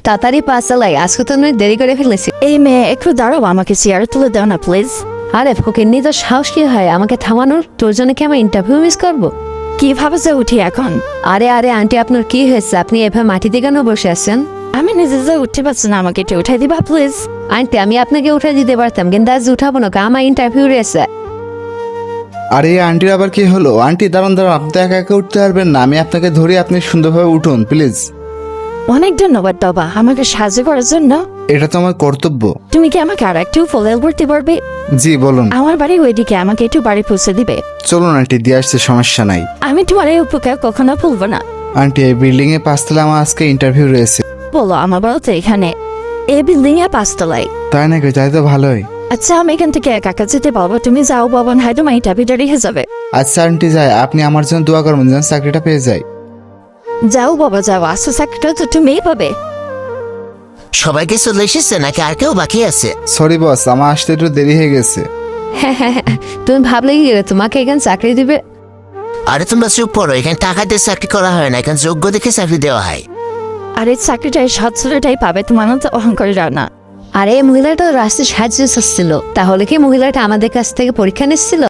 তাড়াতাড়ি পা চালাই, আজকে তো আমি দেরি করে ফেলেছি। এই মেয়ে একটু দাঁড়াও, আমাকে চেয়ারে তুলে দাও না প্লিজ। আরে ফকিন্নি, তোর সাহস কি হয় আমাকে থামানোর? তোর জন্য কি আমার ইন্টারভিউ মিস করবো? কিভাবে যে উঠি এখন? আরে আরে আন্টি, আপনার কি হয়েছে? আপনি এভাবে মাটিতে কেন বসে আছেন? আমি নিজে যে উঠতে পারছি না, আমাকে একটু উঠাই দিবা প্লিজ। আন্টি, আমি আপনাকে উঠে দিতে পারতাম, কিন্তু আজ উঠাবো না, আমার ইন্টারভিউ রয়েছে। আরে আন্টির আবার কি হলো? আন্টি দাঁড়ান দাঁড়ান, আপনি একা একা উঠতে পারবেন না, আমি আপনাকে ধরি, আপনি সুন্দরভাবে উঠুন প্লিজ। অনেক ধন্যবাদ বাবা আমাকে সাহায্য করার জন্য। এটা তো আমার কর্তব্য। তুমি কি আমাকে আর একটু ফলো করতে পারবে? জি বলুন। আমার বাড়ি ওইদিকে, আমাকে একটু বাড়ি পৌঁছে দিবে? চলুন আন্টি, দিয়ে আসছে, সমস্যা নাই। আমি তোমার এই উপকার কখনো ভুলবো না। আন্টি এই বিল্ডিং এ 5 তলায় আমার আজকে ইন্টারভিউ রয়েছে। বলো, আমার বাড়ি তো এখানে, এই বিল্ডিং এ 5 তলায়। তাই নাকি? তাই তো ভালোই। আচ্ছা আমি এখান থেকে একা একা যেতে পারবো? তুমি যাও বাবা, হয় তোমার ইন্টারভিউটা রেখে যাবে। আচ্ছা আন্টি যাই, আপনি আমার জন্য দোয়া করবেন যেন চাকরিটা পেয়ে যাই। যাও বাবা যাও, আসো চাকরিটা তো তুমিই পাবে। সবাইকে চলে এসেছে নাকি আর কেউ বাকি আছে? সরি বস, আমার আসতে একটু দেরি হয়ে গেছে। হ্যাঁ, তুমি ভাবলে কি করে তোমাকে এখানে চাকরি দিবে? আরে তোমরা চুপ পড়ো, এখানে টাকা দিয়ে চাকরি করা হয় না, এখানে যোগ্য দেখে চাকরি দেওয়া হয়। আর এই চাকরিটাই সৎ ছেলেটাই পাবে, তোমার তো অহংকারীরা না। আরে এই মহিলাটা রাস্তায় সাহায্য চাচ্ছিল, তাহলে কি মহিলাটা আমাদের কাছ থেকে পরীক্ষা নিচ্ছিল?